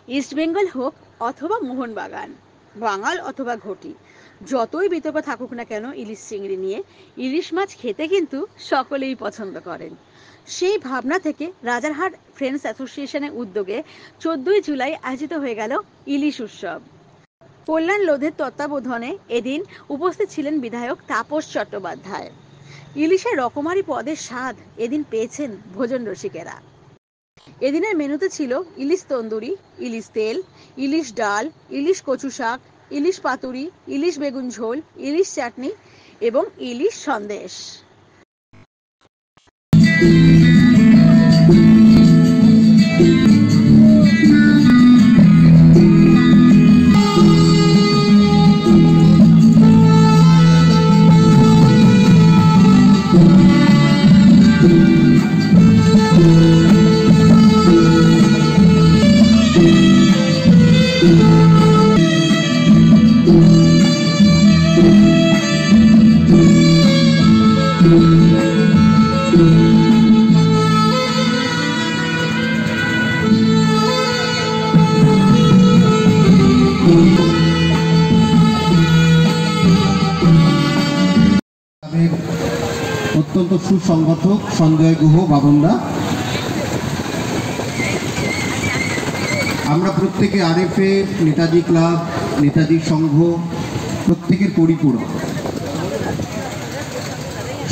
ইস্টবেঙ্গল হোক অথবা মোহনবাগান, বাঙাল অথবা ঘটি, যতই বিতর্ক থাকুক না কেন ইলিশ চিংড়ি নিয়ে, ইলিশ মাছ খেতে কিন্তু সকলেই পছন্দ করেন। সেই ভাবনা থেকে রাজারহাট ফ্রেন্ডস অ্যাসোসিয়েশনের উদ্যোগে 14ই জুলাই আয়োজিত হয়ে গেল ইলিশ উৎসব। কল্যাণ লোধের তত্ত্বাবধানে এদিন উপস্থিত ছিলেন বিধায়ক তাপস চট্টোপাধ্যায়। ইলিশের রকমারি পদের স্বাদ এদিন পেয়েছেন ভোজন রসিকেরা। এদিনের মেনুতে ছিল ইলিশ তন্দুরি, ইলিশ তেল, ইলিশ ডাল, ইলিশ কচু শাক, ইলিশ পাতুরি, ইলিশ বেগুন ঝোল, ইলিশ চাটনি এবং ইলিশ সন্দেশ। অত্যন্ত সুসংগঠক সঞ্জয় গুহ বাবনদা, আমরা প্রত্যেকে আরএফএ, নেতাজি ক্লাব, নেতাজি সংঘ প্রত্যেকের পরিপূরক।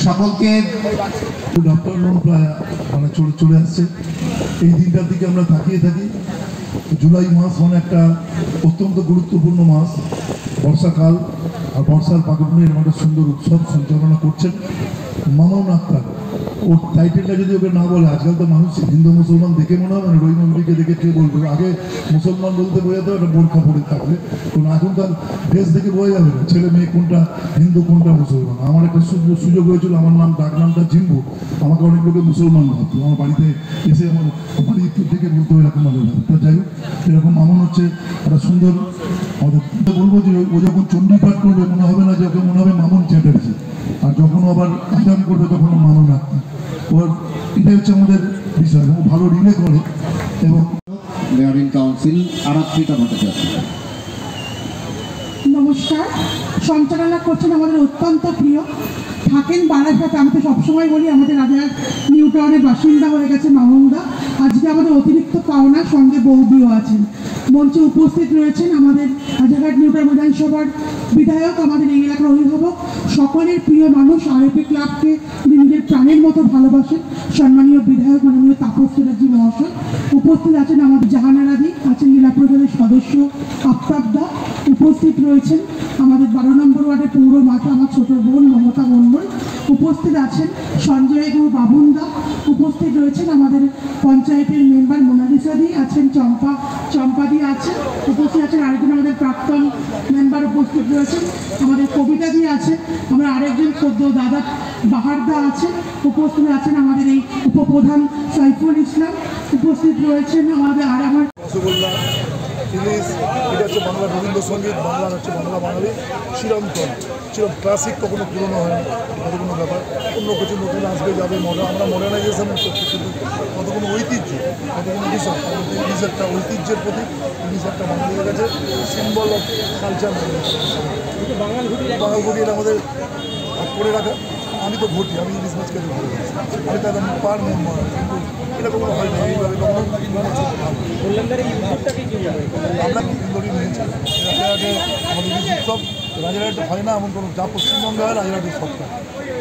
সকলকে গুড আফটারনুন প্রায় মানে চলে আসছে। এই দিনটার দিকে আমরা তাকিয়ে থাকি। জুলাই মাস মানে একটা অত্যন্ত গুরুত্বপূর্ণ মাস, বর্ষাকাল, আর বর্ষার পাগনে এরকম একটা সুন্দর উৎসব সঞ্চালনা করছেন মামুন আক্তার। ওর টাইটেলটা যদি ওকে না বলে, আজকাল তো মানুষ হিন্দু মুসলমান দেখে মনে হয়, মানে রবি নন্দীকে দেখে কে বলবে, আগে মুসলমান বলতে বোঝাতে একটা বোরখা পরে থাকলে, কারণ এখনকার ড্রেস দেখে বোঝা যাবে না ছেলে মেয়ে কোনটা হিন্দু কোনটা মুসলমান। আমার একটা সুযোগ হয়েছিল, আমার ডাক নামটা জিম্বু, আমাকে অনেক লোকে মুসলমান ভাবতো। আমার বাড়িতে এসে আমার বাড়ি একটু থেকে বলতো এরকম ভাবে। তো যাই হোক, এরকম মামুন হচ্ছে একটা সুন্দর, আমাদের বলবো যে ও যখন চণ্ডীপাঠ করবে মনে হবে না যে ওকে মনে হবে মামুন চ্যাটার্জি, আর যখন আবার আজান করবে তখন মামুন আক্তার। ওর এটাই হচ্ছে আমাদের বিষয়, ও ভালো রিলে করে। এবং mayor in council Aratrika Bhattacharya. নমস্কার। সঞ্চালনা করছেন আমাদের অত্যন্ত প্রিয়, থাকেন বারাসাতে। আমি তো সবসময় বলি আমাদের রাজারহাট নিউ টাউনের বাসিন্দা হয়ে গেছে মামুনদা। আজকে আমাদের অতিরিক্ত পাওনা, সঙ্গে বৌদিও আছেন। মঞ্চে উপস্থিত রয়েছেন আমাদের রাজারহাট নিউ টাউন বিধানসভার বিধায়ক, আমাদের এই এলাকার অভিভাবক, সকলের প্রিয় মানুষ, আরএফএ ক্লাবকে নিজের প্রাণের মতো ভালোবাসেন সম্মানীয় বিধায়ক মাননীয় তাপস চ্যাটার্জি মহাশয়। উপস্থিত আছেন আমাদের জাহানারাদি, আছেন জেলা পরিষদের সদস্য আফতাবদা, উপস্থিত রয়েছেন আমাদের 12 নম্বর ওয়ার্ডের পৌর মাতা আমার ছোট বোন মমতা মণ্ডল, উপস্থিত আছেন সঞ্জয় গুহ বাবুনদা, উপস্থিত রয়েছেন আমাদের পঞ্চায়েতের মেম্বার মোনালিসা দি, আছেন চম্পা দি আছেন, উপস্থিত আছেন আরেকজন আমাদের প্রাক্তন মেম্বার, উপস্থিত রয়েছেন আমাদের কবিতা দি আছে, আমরা আরেকজন সদ্য দাদা বাহারদা আছেন, উপস্থিত আছেন আমাদের এই উপপ্রধান সাইফুল ইসলাম, উপস্থিত রয়েছেন আমাদের আর আমার রসগোল্লা, ইলিশ, এটা হচ্ছে বাংলা রবীন্দ্রসঙ্গীত, বাংলার হচ্ছে বাংলা বাঙালি চিরন্তন, ক্লাসিক, কখনো পুরনো হয়নি, কত কোনো ব্যাপার। অন্য কিছু নতুন আসবে যাবে, আমরা মডার্নাইজেশন করছি, কিন্তু কত কোনো ঐতিহ্য, কত কোনো বিষয়। ইলিশ একটা ঐতিহ্যের প্রতীক, ইলিশ একটা বাঙালির কাছে সিম্বল অফ কালচার। বাঙাল ঘটির আমাদের ভাগ করে রাখা। আমি তো ঘটি, আমি ইলিশ মাছ খেতে ভালো লাগছে, আমি তো একদম পার মন মারা, কিন্তু এটা কখনো হয় না এইভাবে কখনো। আমরা ইন্দোরি নিয়েছি, আমাদের ইলিশ উৎসব রাজারহাটে হয় না এমন কোনো, যা পশ্চিমবঙ্গে হয় রাজারহাটের সবটা।